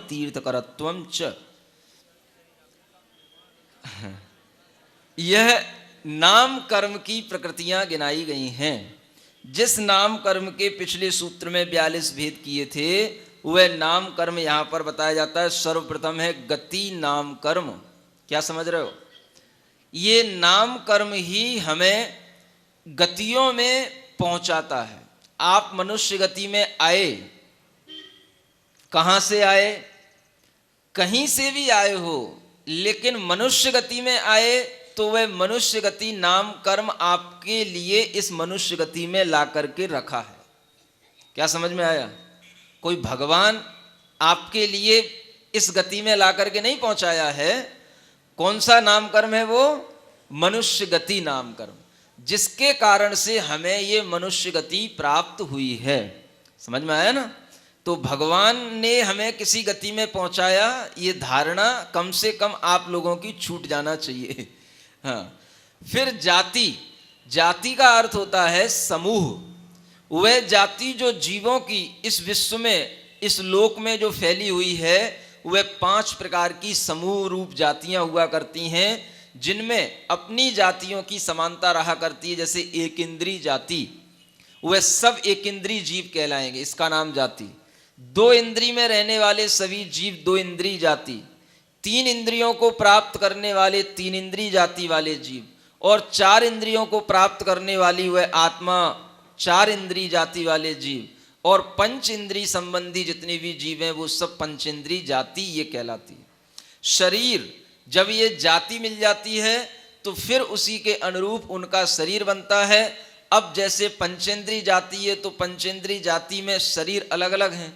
तीर्थकरत्वं च। यह नाम कर्म की प्रकृतियां गिनाई गई हैं। जिस नाम कर्म के पिछले सूत्र में 42 भेद किए थे, वह नाम कर्म यहां पर बताया जाता है। सर्वप्रथम है गति नाम कर्म। क्या समझ रहे हो? ये नाम कर्म ही हमें गतियों में पहुंचाता है। आप मनुष्य गति में आए, कहां से आए? कहीं से भी आए हो, लेकिन मनुष्य गति में आए तो वह मनुष्य गति नाम कर्म आपके लिए इस मनुष्य गति में ला करके रखा है। क्या समझ में आया? कोई भगवान आपके लिए इस गति में ला करके नहीं पहुंचाया है। कौन सा नाम कर्म है वो? मनुष्य गति नाम कर्म, जिसके कारण से हमें ये मनुष्य गति प्राप्त हुई है। समझ में आया ना? तो भगवान ने हमें किसी गति में पहुंचाया, ये धारणा कम से कम आप लोगों की छूट जाना चाहिए। हाँ। फिर जाति, जाति का अर्थ होता है समूह। वह जाति जो जीवों की इस विश्व में, इस लोक में जो फैली हुई है, वह 5 प्रकार की समूह रूप जातियां हुआ करती हैं, जिनमें अपनी जातियों की समानता रहा करती है। जैसे एक इंद्री जाति, वह सब एक इंद्री जीव कहलाएंगे, इसका नाम जाति। 2 इंद्री में रहने वाले सभी जीव 2 इंद्री जाति। 3 इंद्रियों को प्राप्त करने वाले 3 इंद्री जाति वाले जीव, और 4 इंद्रियों को प्राप्त करने वाली वह आत्मा 4 इंद्री जाति वाले जीव, और 5 इंद्री संबंधी जितने भी जीव हैं वो सब 5 इंद्री जाति ये कहलाती है। शरीर, जब ये जाति मिल जाती है तो फिर उसी के अनुरूप उनका शरीर बनता है। अब जैसे पंचेंद्री जाति है तो पंचेंद्री जाति में शरीर अलग अलग हैं।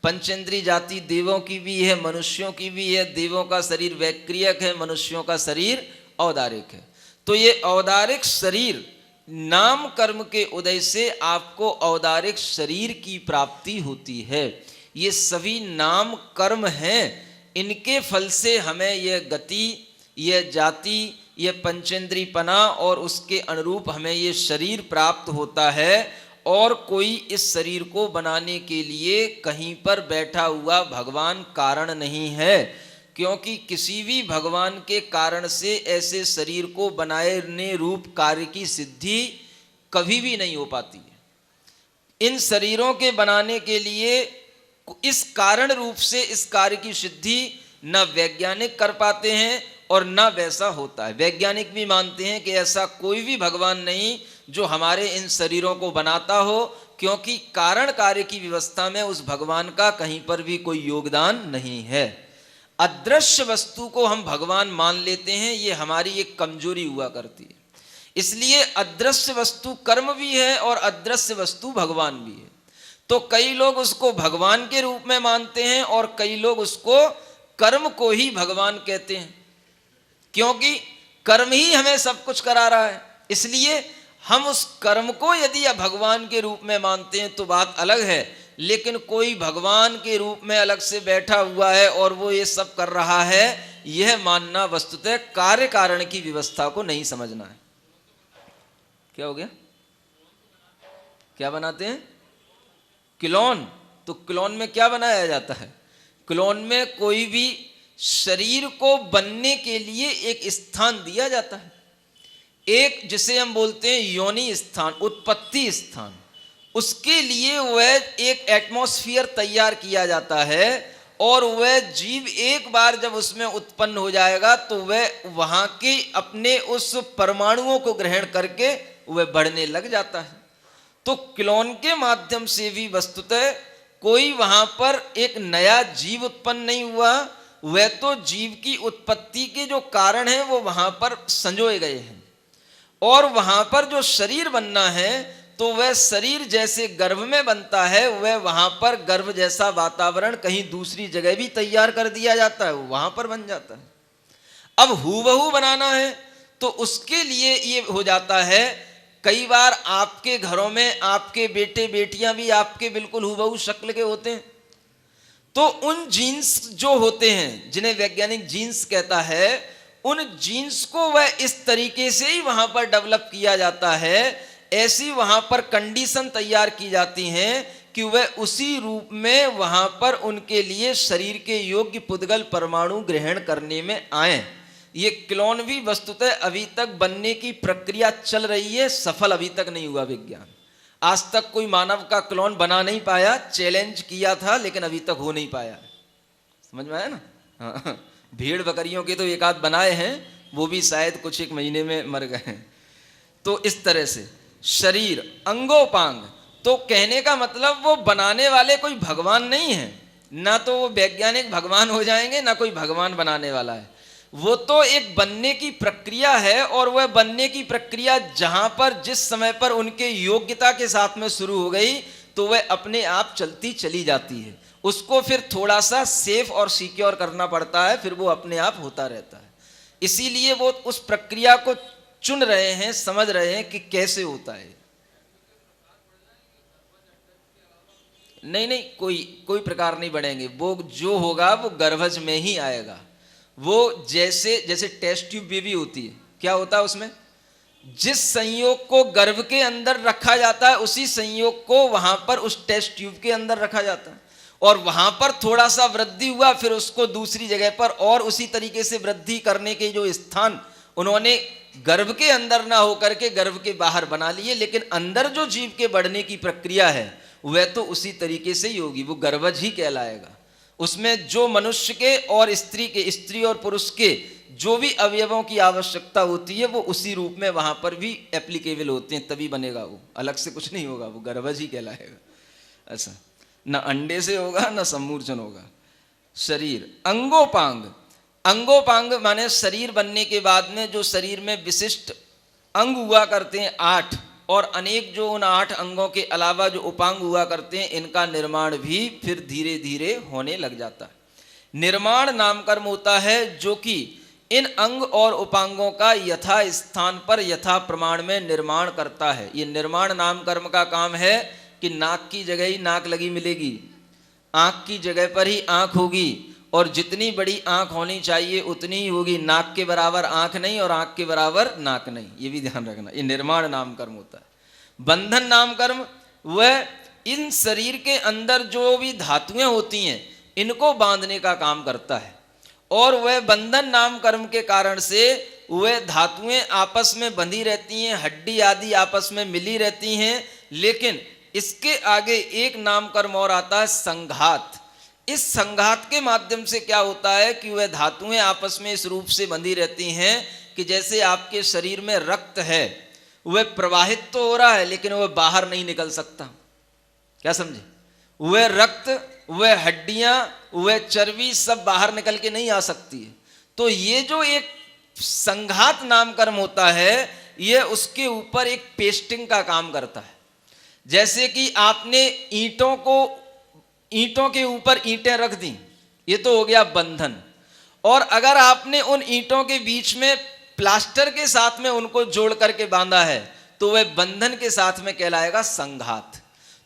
पंचेंद्री जाति देवों की भी है, मनुष्यों की भी है। देवों का शरीर वैक्रियक है, मनुष्यों का शरीर औदारिक है। तो ये औदारिक शरीर नाम कर्म के उदय से आपको औदारिक शरीर की प्राप्ति होती है। ये सभी नाम कर्म हैं, इनके फल से हमें यह गति, यह जाति, यह पंचेंद्रीपना और उसके अनुरूप हमें ये शरीर प्राप्त होता है। और कोई इस शरीर को बनाने के लिए कहीं पर बैठा हुआ भगवान कारण नहीं है, क्योंकि किसी भी भगवान के कारण से ऐसे शरीर को बनाने रूप कार्य की सिद्धि कभी भी नहीं हो पाती है। इन शरीरों के बनाने के लिए इस कारण रूप से इस कार्य की सिद्धि न वैज्ञानिक कर पाते हैं और न वैसा होता है। वैज्ञानिक भी मानते हैं कि ऐसा कोई भी भगवान नहीं जो हमारे इन शरीरों को बनाता हो, क्योंकि कारण कार्य की व्यवस्था में उस भगवान का कहीं पर भी कोई योगदान नहीं है। अदृश्य वस्तु को हम भगवान मान लेते हैं, ये हमारी एक कमजोरी हुआ करती है। इसलिए अदृश्य वस्तु कर्म भी है और अदृश्य वस्तु भगवान भी है। तो कई लोग उसको भगवान के रूप में मानते हैं और कई लोग उसको कर्म को ही भगवान कहते हैं, क्योंकि कर्म ही हमें सब कुछ करा रहा है। इसलिए हम उस कर्म को यदि भगवान के रूप में मानते हैं तो बात अलग है, लेकिन कोई भगवान के रूप में अलग से बैठा हुआ है और वो ये सब कर रहा है, यह मानना वस्तुतः कार्य कारण की व्यवस्था को नहीं समझना है। क्या हो गया? क्या बनाते हैं? क्लोन। तो क्लोन में क्या बनाया जाता है? क्लोन में कोई भी शरीर को बनने के लिए एक स्थान दिया जाता है, एक जिसे हम बोलते हैं योनि स्थान, उत्पत्ति स्थान। उसके लिए वह एक एटमॉस्फेयर तैयार किया जाता है और वह जीव एक बार जब उसमें उत्पन्न हो जाएगा तो वह वहां के अपने उस परमाणुओं को ग्रहण करके वह बढ़ने लग जाता है। तो क्लोन के माध्यम से भी वस्तुतः कोई वहां पर एक नया जीव उत्पन्न नहीं हुआ, वह तो जीव की उत्पत्ति के जो कारण हैं वो वहां पर संजोए गए हैं। और वहां पर जो शरीर बनना है तो वह शरीर जैसे गर्भ में बनता है, वह वहां पर गर्भ जैसा वातावरण कहीं दूसरी जगह भी तैयार कर दिया जाता है, वहां पर बन जाता है। अब हूबहू बनाना है तो उसके लिए ये हो जाता है, कई बार आपके घरों में आपके बेटे बेटियां भी आपके बिल्कुल हूबहू शक्ल के होते हैं। तो उन जीन्स जो होते हैं, जिन्हें वैज्ञानिक जीन्स कहता है, उन जीन्स को वह इस तरीके से ही वहां पर डेवलप किया जाता है, ऐसी वहां पर कंडीशन तैयार की जाती हैं कि वह उसी रूप में वहां पर उनके लिए शरीर के योग्य पुद्गल परमाणु ग्रहण करने में आए। ये क्लोन भी वस्तुतः अभी तक बनने की प्रक्रिया चल रही है, सफल अभी तक नहीं हुआ विज्ञान। आज तक कोई मानव का क्लोन बना नहीं पाया, चैलेंज किया था लेकिन अभी तक हो नहीं पाया। समझ में आया ना? हाँ, भेड़ बकरियों के तो एक आध बनाए हैं, वो भी शायद कुछ एक महीने में मर गए हैं। तो इस तरह से शरीर अंगोपांग, तो कहने का मतलब वो बनाने वाले कोई भगवान नहीं है, ना तो वो वैज्ञानिक भगवान हो जाएंगे ना कोई भगवान बनाने वाला है। वो तो एक बनने की प्रक्रिया है, और वह बनने की प्रक्रिया जहां पर जिस समय पर उनके योग्यता के साथ में शुरू हो गई तो वह अपने आप चलती चली जाती है। उसको फिर थोड़ा सा सेफ और सिक्योर करना पड़ता है, फिर वो अपने आप होता रहता है। इसीलिए वो उस प्रक्रिया को चुन रहे हैं, समझ रहे हैं कि कैसे होता है। नहीं, कोई प्रकार नहीं बढ़ेंगे। वो जो होगा वो गर्भज में ही आएगा। वो जैसे टेस्ट ट्यूब बेबी होती है, क्या होता है उसमें, जिस संयोग को गर्भ के अंदर रखा जाता है उसी संयोग को वहां पर उस टेस्ट ट्यूब के अंदर रखा जाता है, और वहां पर थोड़ा सा वृद्धि हुआ, फिर उसको दूसरी जगह पर और उसी तरीके से वृद्धि करने के जो स्थान उन्होंने गर्भ के अंदर ना होकर के गर्भ के बाहर बना लिए, लेकिन अंदर जो जीव के बढ़ने की प्रक्रिया है वह तो उसी तरीके से ही होगी, वो गर्भज ही कहलाएगा। उसमें जो मनुष्य के और स्त्री और पुरुष के जो भी अवयवों की आवश्यकता होती है वो उसी रूप में वहां पर भी एप्लीकेबल होते हैं, तभी बनेगा वो, अलग से कुछ नहीं होगा, वो गर्भज ही कहलाएगा। ऐसा न अंडे से होगा न सम्मूर्छन होगा। शरीर अंगोपांग, अंगोपांग माने शरीर बनने के बाद में जो शरीर में विशिष्ट अंग हुआ करते हैं 8, और अनेक जो उन 8 अंगों के अलावा जो उपांग हुआ करते हैं, इनका निर्माण भी फिर धीरे धीरे होने लग जाता है। निर्माण नामकर्म होता है जो कि इन अंग और उपांगों का यथा स्थान पर यथा प्रमाण में निर्माण करता है। ये निर्माण नामकर्म का काम है कि नाक की जगह ही नाक लगी मिलेगी, आँख की जगह पर ही आँख होगी, और जितनी बड़ी आँख होनी चाहिए उतनी ही होगी, नाक के बराबर आँख नहीं और आँख के बराबर नाक नहीं, ये भी ध्यान रखना। ये निर्माण नाम कर्म होता है। बंधन नाम कर्म वह इन शरीर के अंदर जो भी धातुएं होती हैं इनको बांधने का काम करता है, और वह बंधन नाम कर्म के कारण से वह धातुएं आपस में बंधी रहती हैं, हड्डी आदि आपस में मिली रहती हैं। लेकिन इसके आगे एक नाम कर्म और आता है संघात। इस संघात के माध्यम से क्या होता है कि वह धातुएं आपस में इस रूप से बंधी रहती हैं कि जैसे आपके शरीर में रक्त है, वह प्रवाहित तो हो रहा है लेकिन वह बाहर नहीं निकल सकता। क्या समझे? वह रक्त, वह हड्डियां, वह चर्बी सब बाहर निकल के नहीं आ सकती है। तो ये जो एक संघात नाम कर्म होता है, यह उसके ऊपर एक पेस्टिंग का काम करता है। जैसे कि आपने ईंटों के ऊपर ईंटें रख दी, ये तो हो गया बंधन, और अगर आपने उन ईंटों के बीच में प्लास्टर के साथ में उनको जोड़ करके बांधा है तो वह बंधन के साथ में कहलाएगा संघात।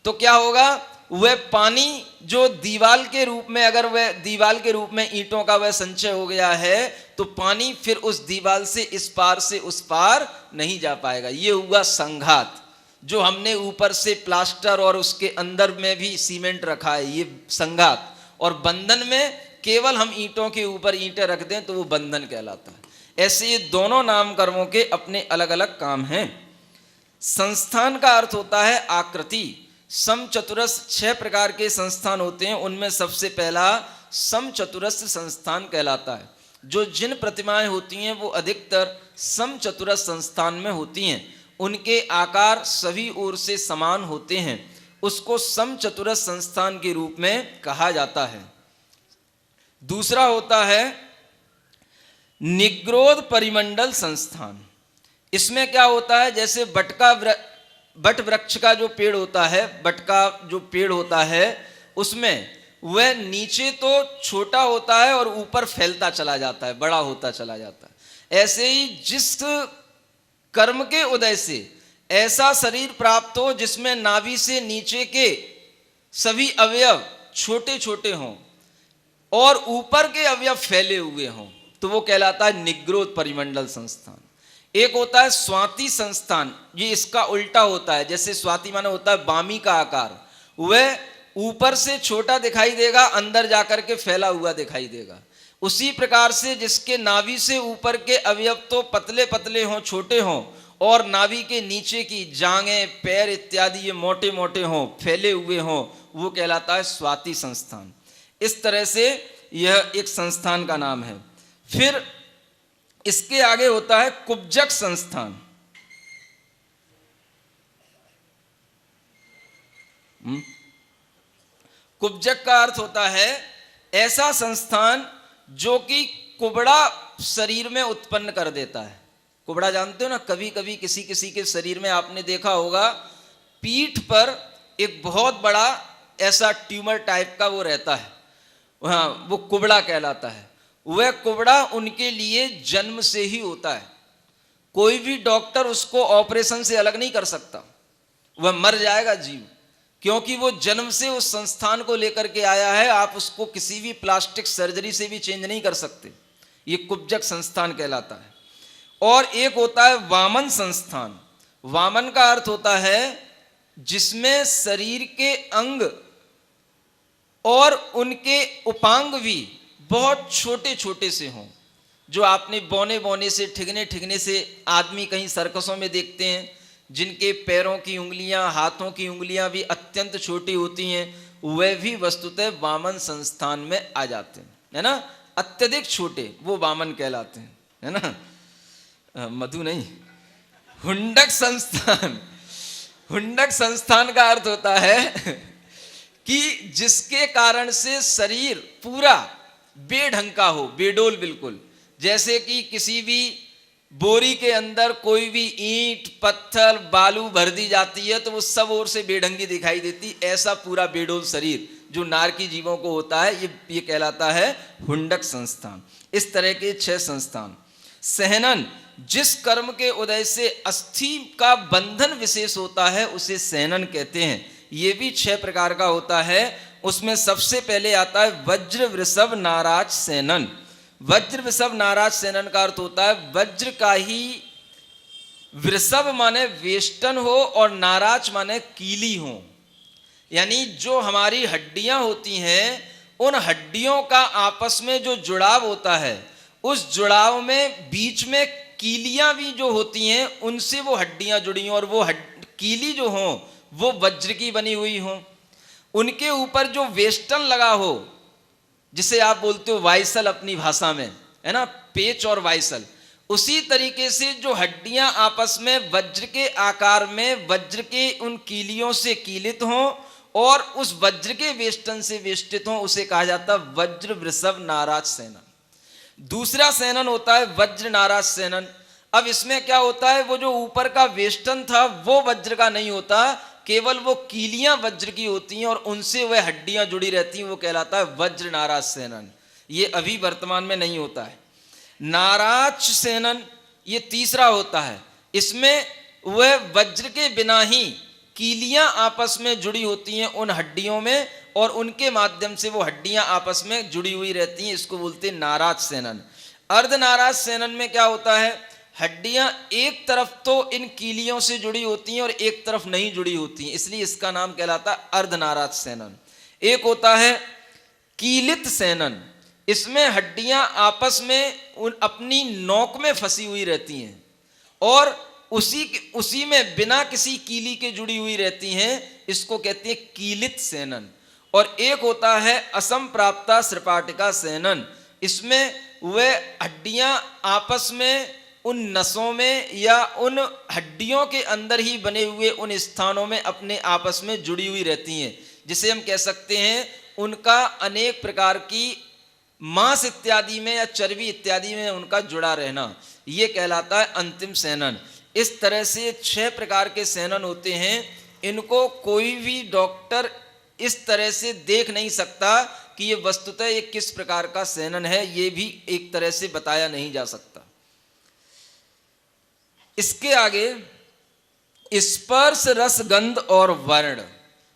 तो क्या होगा, वह पानी जो दीवाल के रूप में, अगर वह दीवाल के रूप में ईंटों का वह संचय हो गया है तो पानी फिर उस दीवाल से इस पार से उस पार नहीं जा पाएगा। ये हुआ संघात। जो हमने ऊपर से प्लास्टर और उसके अंदर में भी सीमेंट रखा है, ये संघात। और बंधन में केवल हम ईंटों के ऊपर ईंटें रख दें तो वो बंधन कहलाता है। ऐसे ये दोनों नाम कर्मों के अपने अलग अलग काम हैं। संस्थान का अर्थ होता है आकृति। समचतुरस 6 प्रकार के संस्थान होते हैं, उनमें सबसे पहला समचतुरस संस्थान कहलाता है। जो जिन प्रतिमाएं होती हैं वो अधिकतर समचतुरस संस्थान में होती हैं, उनके आकार सभी ओर से समान होते हैं, उसको समचतुरस संस्थान के रूप में कहा जाता है। दूसरा होता है निग्रोध परिमंडल संस्थान। इसमें क्या होता है, जैसे बट वृक्ष का जो पेड़ होता है, बट का जो पेड़ होता है उसमें वह नीचे तो छोटा होता है और ऊपर फैलता चला जाता है, बड़ा होता चला जाता है। ऐसे ही जिस कर्म के उदय से ऐसा शरीर प्राप्त हो जिसमें नाभि से नीचे के सभी अवयव छोटे छोटे हों और ऊपर के अवयव फैले हुए हों, तो वो कहलाता है निग्रोध परिमंडल संस्थान। एक होता है स्वाति संस्थान, ये इसका उल्टा होता है। जैसे स्वाति माने होता है बामी का आकार, वह ऊपर से छोटा दिखाई देगा, अंदर जाकर के फैला हुआ दिखाई देगा। उसी प्रकार से जिसके नाभि से ऊपर के अवयव तो पतले पतले हों, छोटे हों, और नाभि के नीचे की जांघें, पैर इत्यादि ये मोटे मोटे हों, फैले हुए हों, वो कहलाता है स्वाति संस्थान। इस तरह से यह एक संस्थान का नाम है। फिर इसके आगे होता है कुब्जक संस्थान। कुब्जक का अर्थ होता है ऐसा संस्थान जो कि कुबड़ा शरीर में उत्पन्न कर देता है। कुबड़ा जानते हो ना, कभी कभी किसी किसी के शरीर में आपने देखा होगा पीठ पर एक बहुत बड़ा ऐसा ट्यूमर टाइप का वो रहता है, हाँ, वो कुबड़ा कहलाता है। वह कुबड़ा उनके लिए जन्म से ही होता है। कोई भी डॉक्टर उसको ऑपरेशन से अलग नहीं कर सकता, वह मर जाएगा जीव, क्योंकि वो जन्म से उस संस्थान को लेकर के आया है। आप उसको किसी भी प्लास्टिक सर्जरी से भी चेंज नहीं कर सकते। ये कुब्जक संस्थान कहलाता है। और एक होता है वामन संस्थान। वामन का अर्थ होता है जिसमें शरीर के अंग और उनके उपांग भी बहुत छोटे छोटे से हों, जो आपने बौने बौने से, ठिगने ठिगने से आदमी कहीं सर्कसों में देखते हैं, जिनके पैरों की उंगलियां, हाथों की उंगलियां भी अत्यंत छोटी होती हैं, वे भी वस्तुतः वामन संस्थान में आ जाते हैं, है ना। अत्यधिक छोटे वो वामन कहलाते हैं, है ना। मधु नहीं, हुंडक संस्थान। हुंडक संस्थान का अर्थ होता है कि जिसके कारण से शरीर पूरा बेढंग का हो, बेडोल बिल्कुल। जैसे कि किसी भी बोरी के अंदर कोई भी ईंट, पत्थर, बालू भर दी जाती है तो वो सब ओर से बेढंगी दिखाई देती, ऐसा पूरा बेडोल शरीर जो नारकी जीवों को होता है, ये कहलाता है हुंडक संस्थान। इस तरह के 6 संस्थान। सहनन, जिस कर्म के उदय से अस्थि का बंधन विशेष होता है उसे सहनन कहते हैं। ये भी 6 प्रकार का होता है। उसमें सबसे पहले आता है वज्र वृषभ नाराज सेनन। वज्र वृषभ नाराज सेनन का अर्थ होता है वज्र का ही वृषभ माने वेष्टन हो और नाराज माने कीली हो, यानी जो हमारी हड्डियां होती हैं उन हड्डियों का आपस में जो जुड़ाव होता है, उस जुड़ाव में बीच में कीलियां भी जो होती हैं उनसे वो हड्डियां जुड़ी हों, और वो कीली जो हों वो वज्र की बनी हुई हों। उनके ऊपर जो वेष्टन लगा हो, जिसे आप बोलते हो वाइसल अपनी भाषा में, है ना, पेच और वाइसल, उसी तरीके से जो हड्डियां आपस में वज्र के आकार में वज्र के उन कीलियों से कीलित हों और उस वज्र के वेष्टन से वेष्टित हों, उसे कहा जाता है वज्र वृषभ नाराज सेनन। दूसरा सेनन होता है वज्र नाराज सेनन। अब इसमें क्या होता है, वो जो ऊपर का वेष्टन था वो वज्र का नहीं होता, केवल वो कीलियां वज्र की होती हैं और उनसे वह हड्डियां जुड़ी रहती हैं, वो कहलाता है वज्र नाराज सेनन। ये अभी वर्तमान में नहीं होता है। नाराज सेनन ये तीसरा होता है। इसमें वह वज्र के बिना ही कीलियां आपस में जुड़ी होती हैं उन हड्डियों में, और उनके माध्यम से वो हड्डियां आपस में जुड़ी हुई रहती हैं। इसको बोलते हैं नाराज सेनन। अर्ध नाराज सेनन में क्या होता है, हड्डियां एक तरफ तो इन कीलियों से जुड़ी होती हैं और एक तरफ नहीं जुड़ी होती हैं, इसलिए इसका नाम कहलाता है अर्धनाराज सेनन। एक होता है कीलित सेनन। इसमें हड्डियां आपस में अपनी नोक में फंसी हुई रहती हैं और उसी में बिना किसी कीली के जुड़ी हुई रहती हैं, इसको कहते हैं कीलित सेनन। और एक होता है असंप्राप्ता श्रपाटिका सेनन। इसमें वह हड्डियां आपस में उन नसों में या उन हड्डियों के अंदर ही बने हुए उन स्थानों में अपने आपस में जुड़ी हुई रहती हैं, जिसे हम कह सकते हैं उनका अनेक प्रकार की मांस इत्यादि में या चर्बी इत्यादि में उनका जुड़ा रहना, ये कहलाता है अंतिम सेनन। इस तरह से 6 प्रकार के सेनन होते हैं। इनको कोई भी डॉक्टर इस तरह से देख नहीं सकता कि ये वस्तुतः ये किस प्रकार का सेनन है, ये भी एक तरह से बताया नहीं जा सकता। इसके आगे स्पर्श, रस, गंध और वर्ण,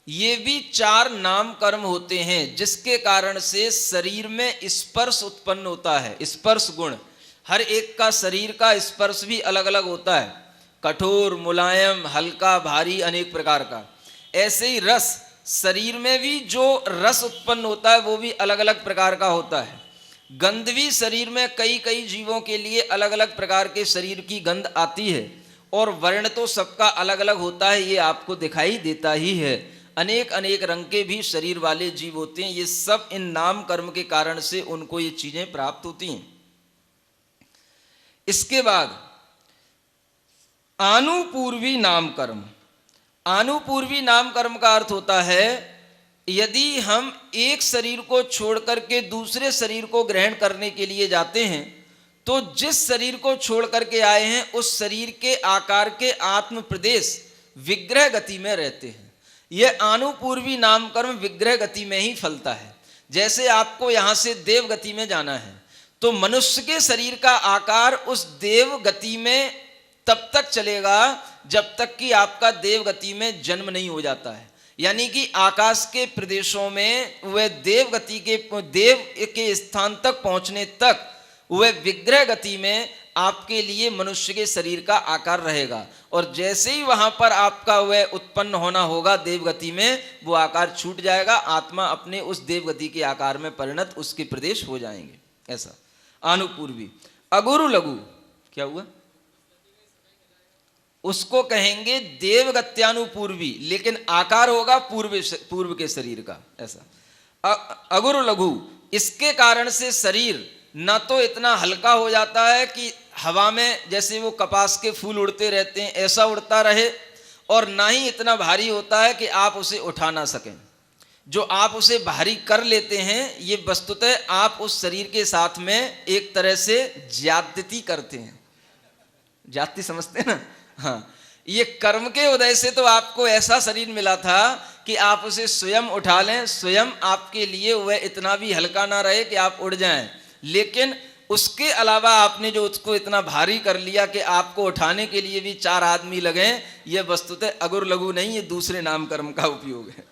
ये भी 4 नाम कर्म होते हैं जिसके कारण से शरीर में स्पर्श उत्पन्न होता है। स्पर्श गुण, हर एक का शरीर का स्पर्श भी अलग अलग होता है, कठोर, मुलायम, हल्का, भारी, अनेक प्रकार का। ऐसे ही रस, शरीर में भी जो रस उत्पन्न होता है वो भी अलग अलग प्रकार का होता है। गंध भी शरीर में कई कई जीवों के लिए अलग अलग प्रकार के शरीर की गंध आती है, और वर्ण तो सबका अलग अलग होता है, ये आपको दिखाई देता ही है। अनेक अनेक रंग के भी शरीर वाले जीव होते हैं। ये सब इन नाम कर्म के कारण से उनको ये चीजें प्राप्त होती हैं। इसके बाद आनुपूर्वी नाम कर्म। आनुपूर्वी नाम कर्म का अर्थ होता है यदि हम एक शरीर को छोड़ करके दूसरे शरीर को ग्रहण करने के लिए जाते हैं तो जिस शरीर को छोड़ करके आए हैं उस शरीर के आकार के आत्म प्रदेश विग्रह गति में रहते हैं। यह आनुपूर्वी नाम कर्म विग्रह गति में ही फलता है। जैसे आपको यहाँ से देव गति में जाना है तो मनुष्य के शरीर का आकार उस देव गति में तब तक चलेगा जब तक कि आपका देव गति में जन्म नहीं हो जाता है। यानी कि आकाश के प्रदेशों में वह देव गति के देव के स्थान तक पहुंचने तक वह विग्रह गति में आपके लिए मनुष्य के शरीर का आकार रहेगा, और जैसे ही वहां पर आपका वह उत्पन्न होना होगा देव गति में, वो आकार छूट जाएगा, आत्मा अपने उस देव गति के आकार में परिणत उसके प्रदेश हो जाएंगे। ऐसा आनुपूर्वी। अगुरु लघु क्या हुआ? उसको कहेंगे देवगत्यानुपूर्वी, लेकिन आकार होगा पूर्व के शरीर का। ऐसा अगुरु लघु, इसके कारण से शरीर ना तो इतना हल्का हो जाता है कि हवा में जैसे वो कपास के फूल उड़ते रहते हैं ऐसा उड़ता रहे, और ना ही इतना भारी होता है कि आप उसे उठा ना सकें। जो आप उसे भारी कर लेते हैं ये वस्तुतः आप उस शरीर के साथ में एक तरह से ज्यादती करते हैं। ज्यादती समझते हैं ना? हाँ, ये कर्म के उदय से तो आपको ऐसा शरीर मिला था कि आप उसे स्वयं उठा लें, स्वयं आपके लिए वह इतना भी हल्का ना रहे कि आप उड़ जाएं, लेकिन उसके अलावा आपने जो उसको इतना भारी कर लिया कि आपको उठाने के लिए भी 4 आदमी लगे, यह वस्तुतः अगुर लघु नहीं, ये दूसरे नाम कर्म का उपयोग है।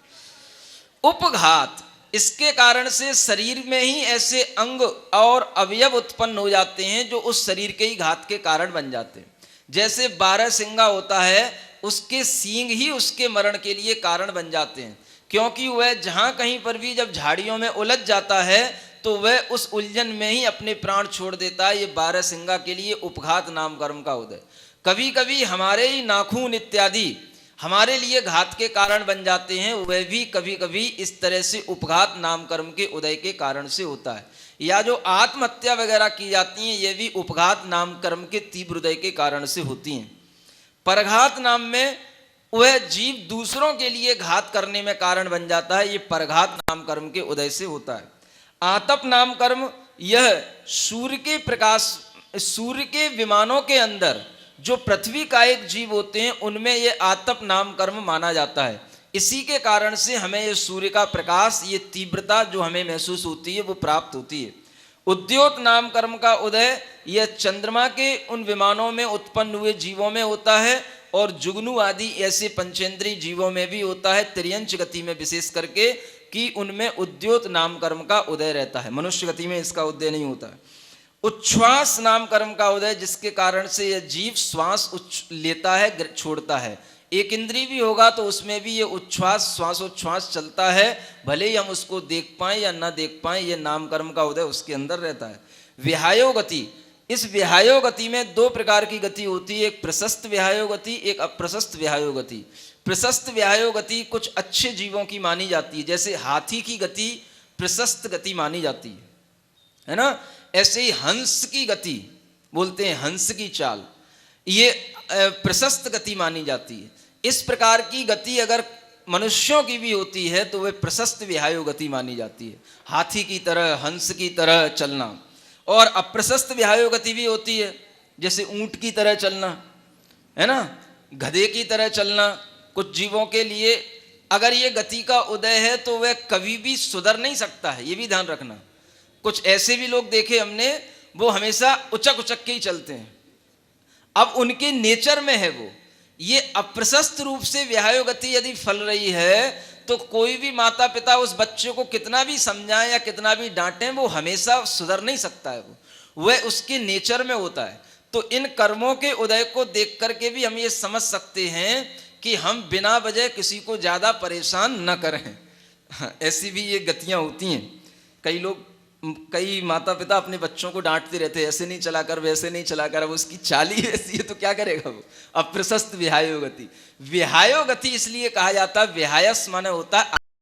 उपघात, इसके कारण से शरीर में ही ऐसे अंग और अवयव उत्पन्न हो जाते हैं जो उस शरीर के ही घात के कारण बन जाते हैं। जैसे 12 सिंगा होता है, उसके सींग ही उसके मरण के लिए कारण बन जाते हैं, क्योंकि वह जहां कहीं पर भी जब झाड़ियों में उलझ जाता है तो वह उस उलझन में ही अपने प्राण छोड़ देता है। ये 12 सिंगा के लिए उपघात नाम कर्म का उदय। कभी कभी हमारे ही नाखून इत्यादि हमारे लिए घात के कारण बन जाते हैं, वह भी कभी कभी इस तरह से उपघात नाम कर्म के उदय के कारण से होता है। या जो आत्महत्या वगैरह की जाती हैं ये भी उपघात नाम कर्म के तीव्र उदय के कारण से होती हैं। परघात नाम में वह जीव दूसरों के लिए घात करने में कारण बन जाता है, ये परघात नाम कर्म के उदय से होता है। आतप नाम कर्म, यह सूर्य के प्रकाश, सूर्य के विमानों के अंदर जो पृथ्वी का एक जीव होते हैं उनमें यह आतप नाम कर्म माना जाता है। इसी के कारण से हमें ये सूर्य का प्रकाश, ये तीव्रता जो हमें महसूस होती है वो प्राप्त होती है। उद्योत नाम कर्म का उदय यह चंद्रमा के उन विमानों में उत्पन्न हुए जीवों में होता है, और जुगनू आदि ऐसे पंचेंद्रीय जीवों में भी होता है, त्रियंच गति में विशेष करके, कि उनमें उद्योत नाम कर्म का उदय रहता है। मनुष्य गति में इसका उदय नहीं होता है। उच्छ्वास नाम कर्म का उदय, जिसके कारण से यह जीव श्वास लेता है, छोड़ता है। एक इंद्रिय भी होगा तो उसमें भी ये उच्छ्वास श्वासोच्छ्वास चलता है, भले ही हम उसको देख पाएं या ना देख पाएं, ये नाम कर्म का उदय उसके अंदर रहता है। विहायो गति, इस विहायो गति में 2 प्रकार की गति होती है, एक प्रशस्त विहायो गति, एक अप्रशस्त विहायो गति। प्रशस्त विहायो गति कुछ अच्छे जीवों की मानी जाती है, जैसे हाथी की गति प्रशस्त गति मानी जाती है ना। ऐसे ही हंस की गति बोलते हैं, हंस की चाल, ये प्रशस्त गति मानी जाती है। इस प्रकार की गति अगर मनुष्यों की भी होती है तो वह प्रशस्त विहायो गति मानी जाती है, हाथी की तरह, हंस की तरह चलना। और अप्रशस्त विहायो गति भी होती है, जैसे ऊंट की तरह चलना, है ना, गधे की तरह चलना। कुछ जीवों के लिए अगर ये गति का उदय है तो वह कभी भी सुधर नहीं सकता है, ये भी ध्यान रखना। कुछ ऐसे भी लोग देखे हमने, वो हमेशा उचक उचक के ही चलते हैं, अब उनके नेचर में है वो। ये अप्रशस्त रूप से विहायो गति यदि फल रही है तो कोई भी माता पिता उस बच्चे को कितना भी समझाएं या कितना भी डांटें, वो हमेशा सुधर नहीं सकता है, वह उसके नेचर में होता है। तो इन कर्मों के उदय को देख करके भी हम ये समझ सकते हैं कि हम बिना वजह किसी को ज़्यादा परेशान न करें। ऐसी भी ये गतियाँ होती हैं। कई माता पिता अपने बच्चों को डांटते रहते हैं, ऐसे नहीं चला कर, वैसे नहीं चला कर। अब उसकी चाल ही ऐसी है तो क्या करेगा वो। अप्रशस्त विहायो गति। विहायो गति इसलिए कहा जाता है, विहायस माने होता है